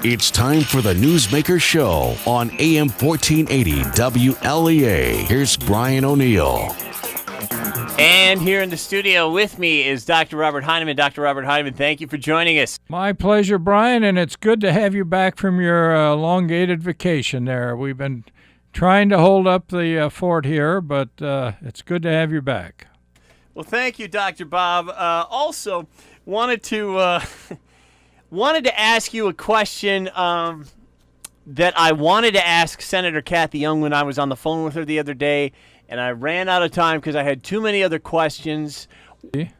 It's time for the Newsmaker Show on AM 1480 WLEA. Here's Brian O'Neill. And here in the studio with me is Dr. Robert Heineman. Dr. Robert Heineman, thank you for joining us. My pleasure, Brian, and it's good to have you back from your elongated vacation there. We've been trying to hold up the fort here, but it's good to have you back. Well, thank you, Dr. Bob. Also, wanted to ask you a question that I wanted to ask Senator Kathy Young when I was on the phone with her the other day, and I ran out of time because I had too many other questions.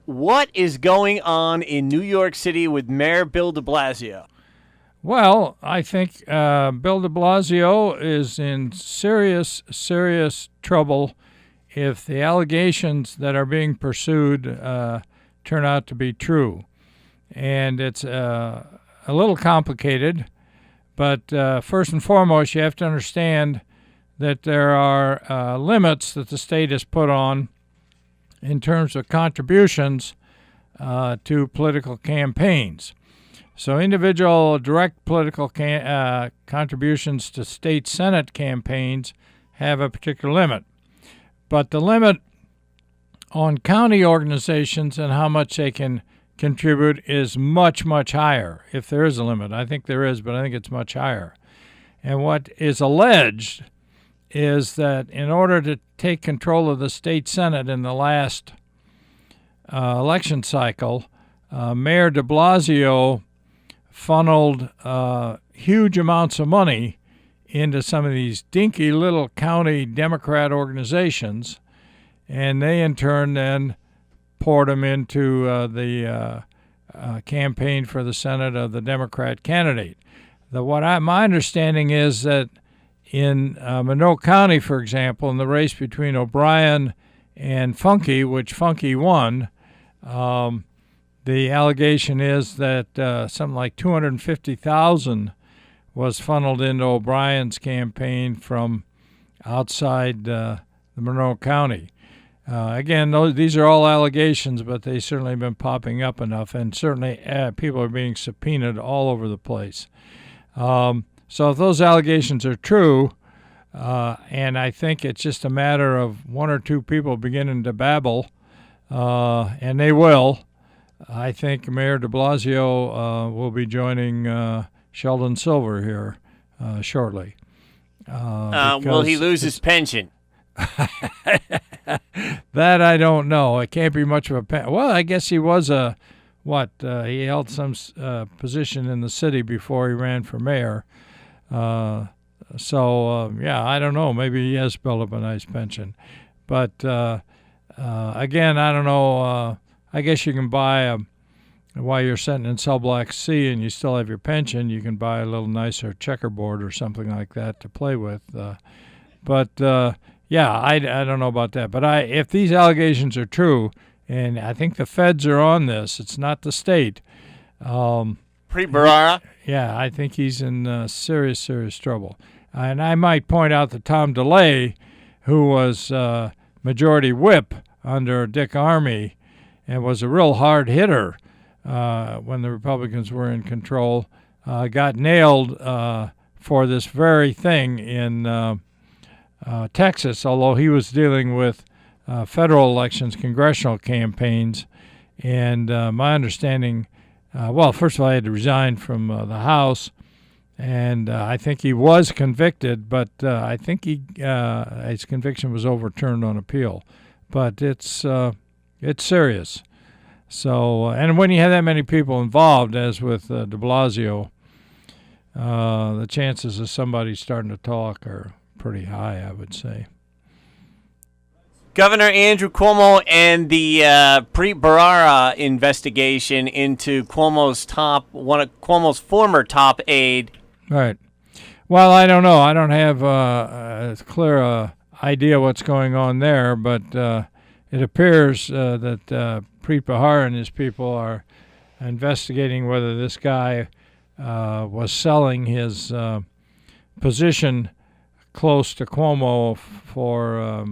What is going on in New York City with Mayor Bill de Blasio? Well, I think Bill de Blasio is in serious trouble if the allegations that are being pursued turn out to be true. And it's a little complicated, but first and foremost, you have to understand that there are limits that the state has put on in terms of contributions to political campaigns. So individual direct political contributions to state Senate campaigns have a particular limit. But the limit on county organizations and how much they can contribute is much, much higher, if there is a limit. I think there is, but I think it's much higher. And what is alleged is that in order to take control of the state Senate in the last election cycle, Mayor de Blasio funneled huge amounts of money into some of these dinky little county Democrat organizations, and they in turn then poured them into the campaign for the Senate of the Democrat candidate. My understanding is that in Monroe County, for example, in the race between O'Brien and Funke, which Funke won, the allegation is that something like $250,000 was funneled into O'Brien's campaign from outside the Monroe County. Again, these are all allegations, but they certainly have been popping up enough, and certainly people are being subpoenaed all over the place. So if those allegations are true, and I think it's just a matter of one or two people beginning to babble, and they will, I think Mayor de Blasio will be joining Sheldon Silver here shortly. Will he lose his pension? That I don't know. It can't be much of a pension. Well, I guess he was he held some position in the city before he ran for mayor. I don't know. Maybe he has built up a nice pension. But again, I don't know. I guess you can buy while you're sitting in Cell Block C and you still have your pension, you can buy a little nicer checkerboard or something like that to play with. I don't know about that. But if these allegations are true, and I think the feds are on this, it's not the state. Pre-Barara? Yeah, I think he's in serious trouble. And I might point out that Tom DeLay, who was majority whip under Dick Armey and was a real hard hitter when the Republicans were in control, got nailed for this very thing in Texas, although he was dealing with federal elections, congressional campaigns. And my understanding, first of all, I had to resign from the House, and I think he was convicted, but I think his conviction was overturned on appeal. But it's serious. So, and when you have that many people involved, as with de Blasio, the chances of somebody starting to talk are pretty high, I would say. Governor Andrew Cuomo and the pre-Barara investigation into one of Cuomo's former top aide. Right. Well, I don't know. I don't have a clear idea what's going on there, but it appears that Preet Bharara and his people are investigating whether this guy was selling his position close to Cuomo for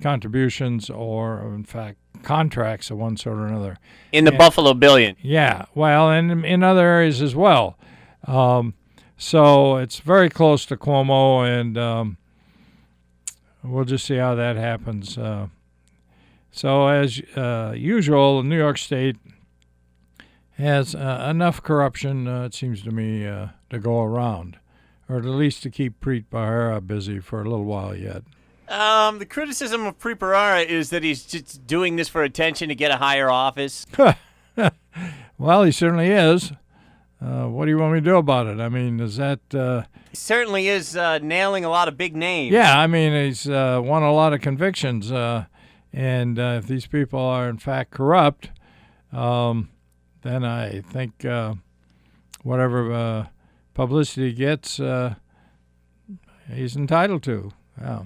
contributions or, in fact, contracts of one sort or another. In the Buffalo Billion. Yeah, well, and in other areas as well. So it's very close to Cuomo, and we'll just see how that happens. So as usual, New York State has enough corruption, it seems to me, to go around, or at least to keep Preet Bharara busy for a little while yet. The criticism of Preet Bharara is that he's just doing this for attention to get a higher office. Well, he certainly is. What do you want me to do about it? I mean, is that... He certainly is nailing a lot of big names. Yeah, I mean, he's won a lot of convictions, and if these people are in fact corrupt, then I think whatever publicity he gets, he's entitled to. Yeah.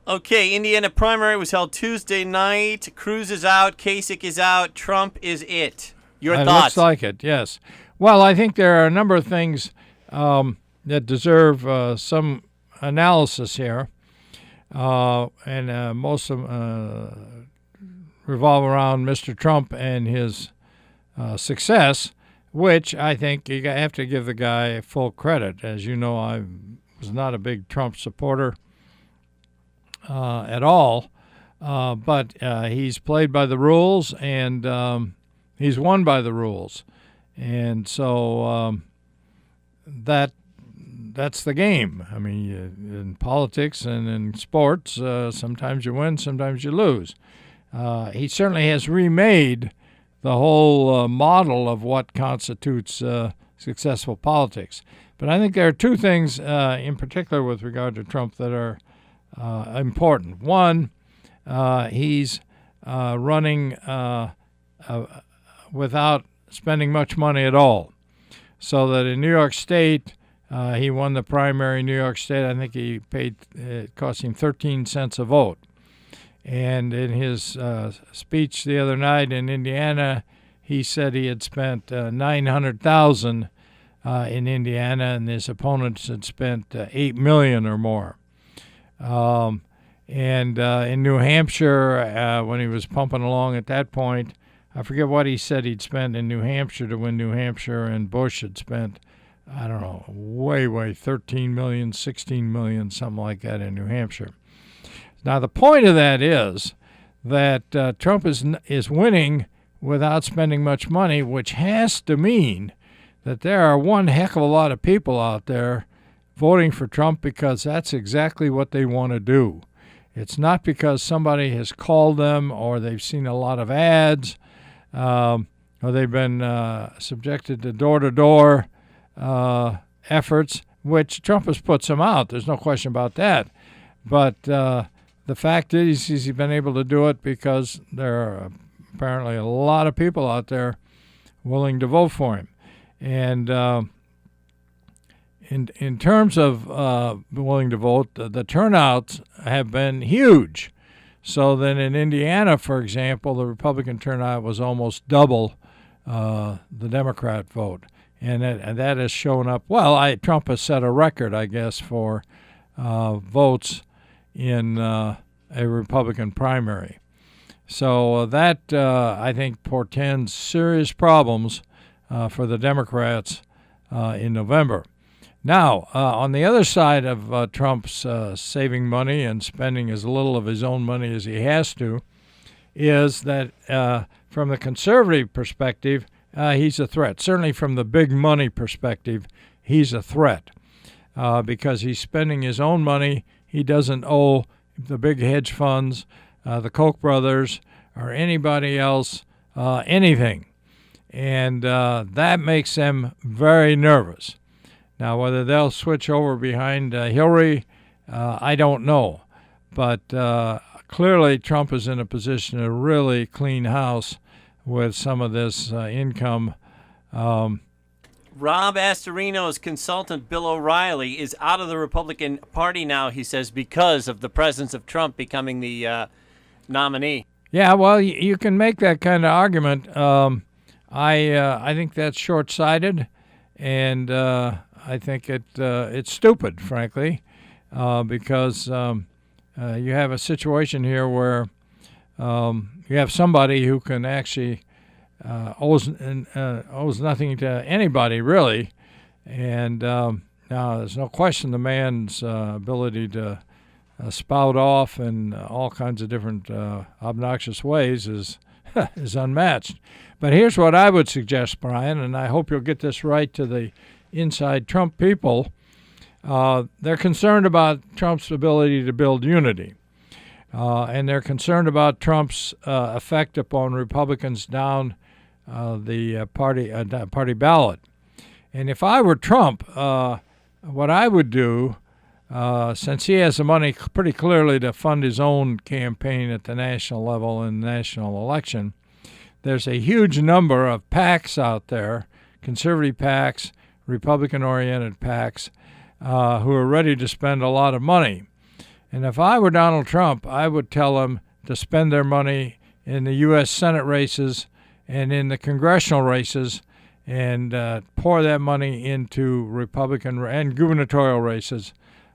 Okay, Indiana primary was held Tuesday night. Cruz is out. Kasich is out. Trump is it. Your It thoughts? looks like it, yes. Well, I think there are a number of things that deserve some analysis here, and most of them revolve around Mr. Trump and his success, which I think you have to give the guy full credit. As you know, I was not a big Trump supporter at all, but he's played by the rules, and he's won by the rules. And so that's the game. I mean, in politics and in sports, sometimes you win, sometimes you lose. He certainly has remade the whole model of what constitutes successful politics. But I think there are two things in particular with regard to Trump that are important. One, he's running without spending much money at all. So that in New York State, he won the primary in New York State. I think he paid, it cost him 13 cents a vote. And in his speech the other night in Indiana, he said he had spent $900,000 in Indiana, and his opponents had spent $8 million or more. And in New Hampshire, when he was pumping along at that point, I forget what he said he'd spent in New Hampshire to win New Hampshire, and Bush had spent, I don't know, way, 13 million, 16 million, something like that in New Hampshire. Now, the point of that is that Trump is winning without spending much money, which has to mean that there are one heck of a lot of people out there voting for Trump because that's exactly what they want to do. It's not because somebody has called them or they've seen a lot of ads or they've been subjected to door-to-door efforts, which Trump has put some out. There's no question about that. But the fact is he's been able to do it because there are apparently a lot of people out there willing to vote for him. And in terms of willing to vote, the turnouts have been huge. So then in Indiana, for example, the Republican turnout was almost double the Democrat vote. And that has shown up. Well, Trump has set a record, I guess, for votes in a Republican primary. So that, I think, portends serious problems for the Democrats in November. Now, on the other side of Trump's saving money and spending as little of his own money as he has to, is that from the conservative perspective, he's a threat. Certainly from the big money perspective, he's a threat because he's spending his own money. He doesn't owe the big hedge funds, the Koch brothers, or anybody else anything. And that makes them very nervous. Now, whether they'll switch over behind Hillary, I don't know. But clearly Trump is in a position to really clean house with some of this income. Rob Astorino's consultant, Bill O'Reilly, is out of the Republican Party now, he says, because of the presence of Trump becoming the nominee. Yeah, well, you can make that kind of argument. I think that's short-sighted, and I think it's stupid, frankly, because you have a situation here where you have somebody who can actually owes nothing to anybody, really, And now there's no question the man's ability to spout off in all kinds of different obnoxious ways is is unmatched. But here's what I would suggest, Brian, and I hope you'll get this right to the inside Trump people. They're concerned about Trump's ability to build unity. And they're concerned about Trump's effect upon Republicans down the party ballot. And if I were Trump, what I would do, since he has the money pretty clearly to fund his own campaign at the national level in the national election, there's a huge number of PACs out there, conservative PACs, Republican-oriented PACs, who are ready to spend a lot of money. And if I were Donald Trump, I would tell them to spend their money in the U.S. Senate races and in the congressional races and pour that money into Republican and gubernatorial races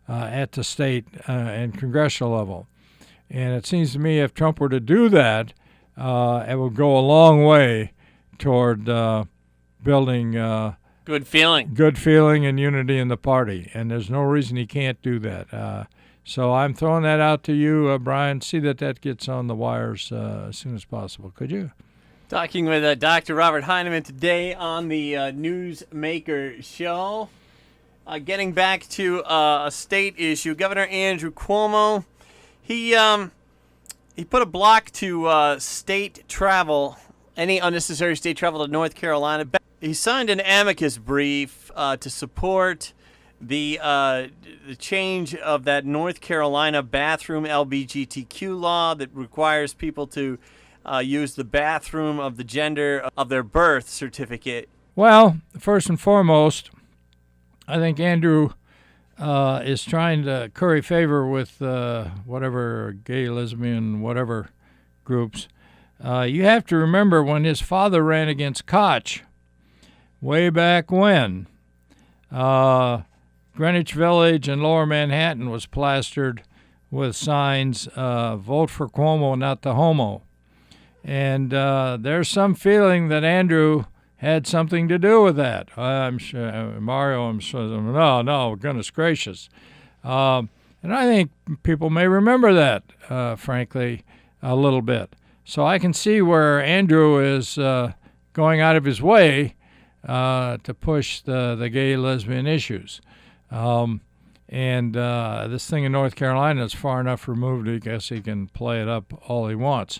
at the state and congressional level. And it seems to me if Trump were to do that, it would go a long way toward building Good feeling and unity in the party. And there's no reason he can't do that. So I'm throwing that out to you, Brian. See that gets on the wires as soon as possible. Could you? Talking with Dr. Robert Heineman today on the Newsmaker Show. Getting back to a state issue, Governor Andrew Cuomo, he put a block to state travel, any unnecessary state travel to North Carolina. He signed an amicus brief to support the change of that North Carolina bathroom LGBTQ law that requires people to use the bathroom of the gender of their birth certificate. Well, first and foremost, I think Andrew is trying to curry favor with whatever gay, lesbian, whatever groups. You have to remember when his father ran against Koch way back when, Greenwich Village and Lower Manhattan was plastered with signs, vote for Cuomo, not the homo. And there's some feeling that Andrew had something to do with that. I'm sure, Mario, I'm sure, no, goodness gracious. And I think people may remember that, frankly, a little bit. So I can see where Andrew is going out of his way to push the gay, lesbian issues. And this thing in North Carolina is far enough removed, I guess he can play it up all he wants.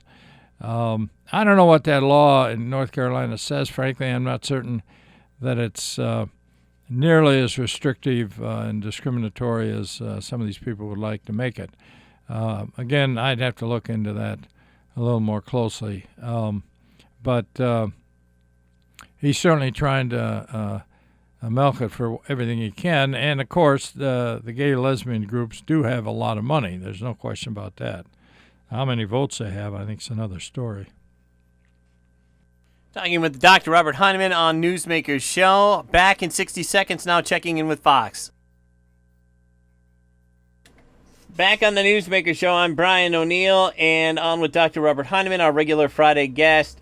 I don't know what that law in North Carolina says. Frankly, I'm not certain that it's nearly as restrictive and discriminatory as some of these people would like to make it. Again, I'd have to look into that a little more closely. But he's certainly trying to milk it for everything he can. And, of course, the gay lesbian groups do have a lot of money. There's no question about that. How many votes they have, I think, is another story. Talking with Dr. Robert Heineman on Newsmaker's Show. Back in 60 seconds now, checking in with Fox. Back on the Newsmaker Show, I'm Brian O'Neill, and on with Dr. Robert Heineman, our regular Friday guest.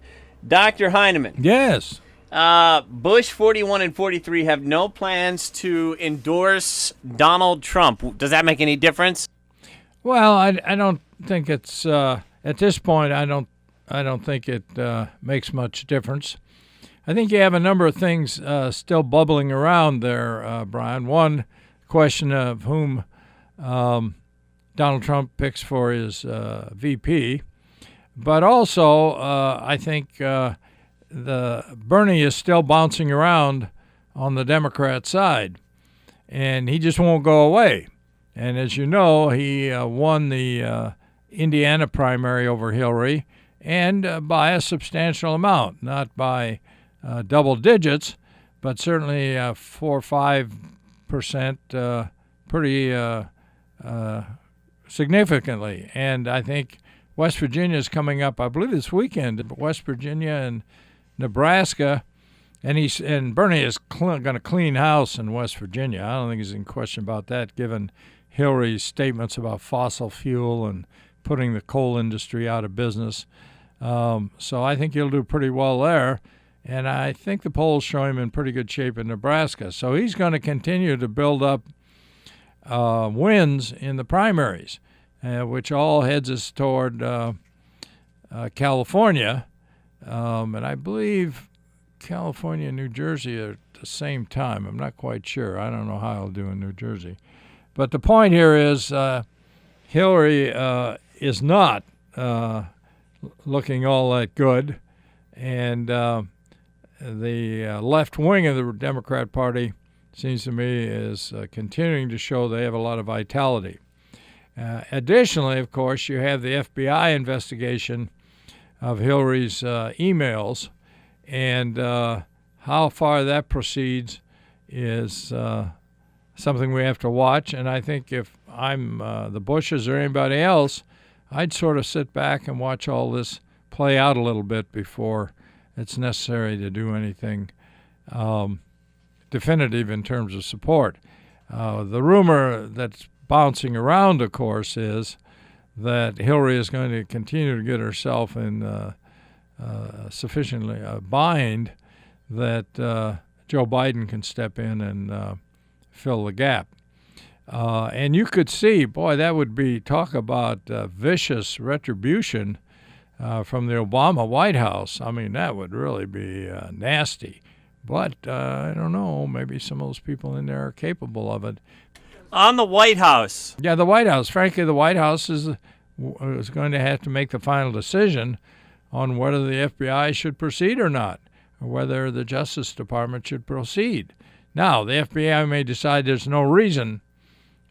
Dr. Heineman. Yes. Bush 41 and 43 have no plans to endorse Donald Trump. Does that make any difference? Well, I don't think it's at this point. I don't think it makes much difference. I think you have a number of things still bubbling around there, Brian. One, question of whom Donald Trump picks for his VP, but also I think the Bernie is still bouncing around on the Democrat side, and he just won't go away. And as you know, he won the Indiana primary over Hillary, and by a substantial amount, not by double digits, but certainly 4 or 5%, pretty significantly. And I think West Virginia is coming up, I believe, this weekend. West Virginia and Nebraska, and Bernie is going to clean house in West Virginia. I don't think he's in question about that, given Hillary's statements about fossil fuel and putting the coal industry out of business. So I think he'll do pretty well there. and I think the polls show him in pretty good shape in Nebraska. So he's going to continue to build up wins in the primaries, which all heads us toward California. And I believe California and New Jersey are at the same time. I'm not quite sure. I don't know how he'll do in New Jersey. But the point here is Hillary is not looking all that good. And the left wing of the Democrat Party, seems to me, is continuing to show they have a lot of vitality. Additionally, of course, you have the FBI investigation of Hillary's emails, and how far that proceeds is something we have to watch. And I think if I'm the Bushes or anybody else, I'd sort of sit back and watch all this play out a little bit before it's necessary to do anything definitive in terms of support. The rumor that's bouncing around, of course, is that Hillary is going to continue to get herself in sufficiently bind that Joe Biden can step in and fill the gap. And you could see, boy, that would be talk about vicious retribution from the Obama White House. I mean, that would really be nasty. But I don't know, maybe some of those people in there are capable of it. On the White House. Yeah, the White House. Frankly, the White House is going to have to make the final decision on whether the FBI should proceed or not, or whether the Justice Department should proceed. Now, the FBI may decide there's no reason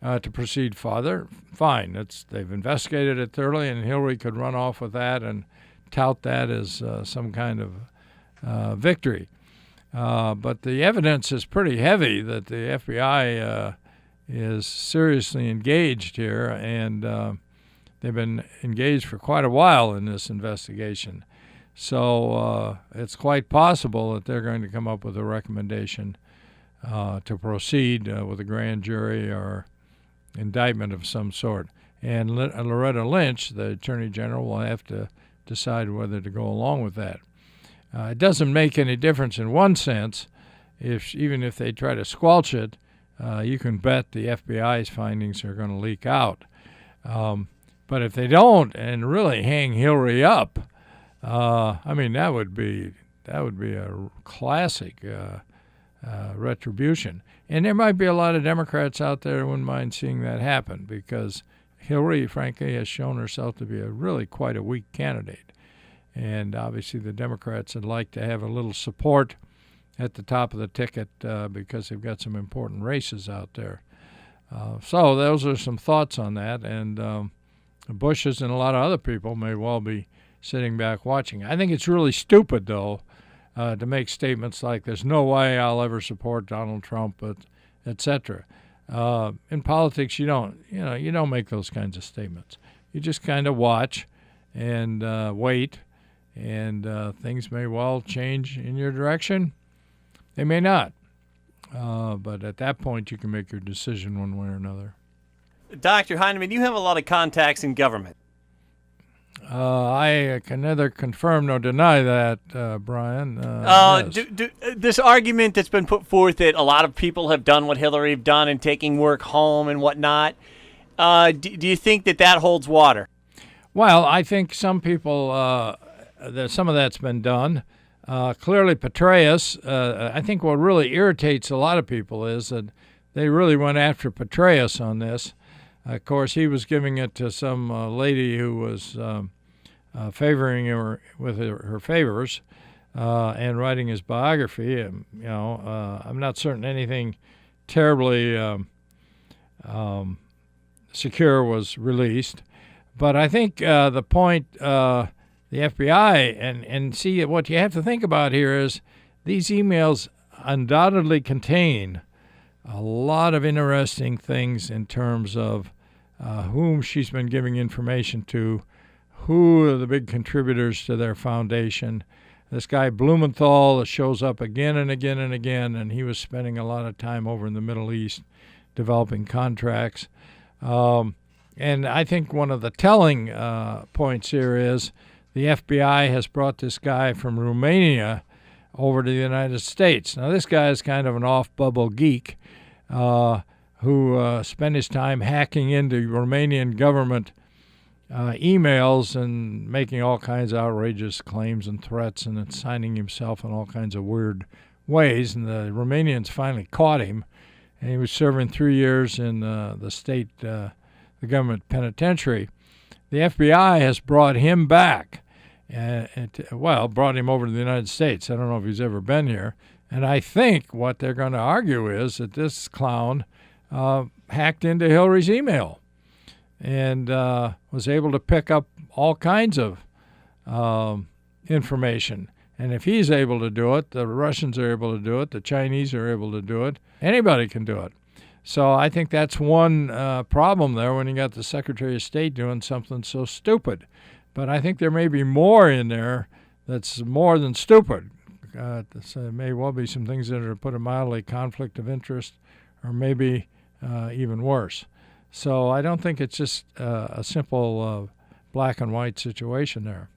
to proceed farther. Fine. They've investigated it thoroughly, and Hillary could run off with that and tout that as some kind of victory. But the evidence is pretty heavy that the FBI is seriously engaged here, and they've been engaged for quite a while in this investigation. So it's quite possible that they're going to come up with a recommendation to proceed with a grand jury or indictment of some sort. And Loretta Lynch, the Attorney General, will have to decide whether to go along with that. It doesn't make any difference in one sense. Even if they try to squelch it, you can bet the FBI's findings are going to leak out. But if they don't and really hang Hillary up, I mean, that would be a classic retribution. And there might be a lot of Democrats out there who wouldn't mind seeing that happen, because Hillary, frankly, has shown herself to be really quite a weak candidate. And obviously the Democrats would like to have a little support at the top of the ticket because they've got some important races out there. So those are some thoughts on that. And the Bushes and a lot of other people may well be sitting back watching. I think it's really stupid, though, to make statements like there's no way I'll ever support Donald Trump, etc. In politics, you don't make those kinds of statements. You just kind of watch and wait, and things may well change in your direction. They may not. But at that point, you can make your decision one way or another. Dr. Heineman, you have a lot of contacts in government. I can neither confirm nor deny that, Brian. Yes. This argument that's been put forth that a lot of people have done what Hillary have done and taking work home and whatnot, do you think that holds water? Well, I think some people, some of that's been done. Clearly, Petraeus, I think what really irritates a lot of people is that they really went after Petraeus on this. Of course, he was giving it to some lady who was favoring her with her favors and writing his biography. I'm not certain anything terribly secure was released. But I think the point the FBI, and see, what you have to think about here is these emails undoubtedly contain a lot of interesting things in terms of whom she's been giving information to, who are the big contributors to their foundation. This guy Blumenthal shows up again and again and again, and he was spending a lot of time over in the Middle East developing contracts. And I think one of the telling points here is the FBI has brought this guy from Romania over to the United States. Now, this guy is kind of an off-bubble geek who spent his time hacking into Romanian government emails and making all kinds of outrageous claims and threats and then signing himself in all kinds of weird ways. And the Romanians finally caught him, and he was serving 3 years in the government penitentiary. The FBI has brought him back, brought him over to the United States. I don't know if he's ever been here. And I think what they're going to argue is that this clown hacked into Hillary's email and was able to pick up all kinds of information. And if he's able to do it, the Russians are able to do it, the Chinese are able to do it, anybody can do it. So I think that's one problem there when you got the Secretary of State doing something so stupid. But I think there may be more in there that's more than stupid. There may well be some things that are, to put it mildly, conflict of interest, or maybe even worse. So I don't think it's just a simple black and white situation there.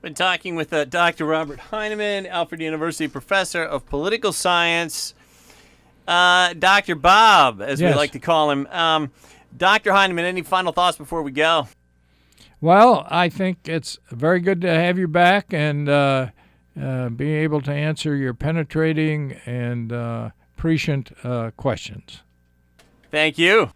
Been talking with Dr. Robert Heineman, Alfred University professor of political science. Dr. Bob, as we like to call him. Dr. Heineman, any final thoughts before we go? Well, I think it's very good to have you back and be able to answer your penetrating and prescient questions. Thank you.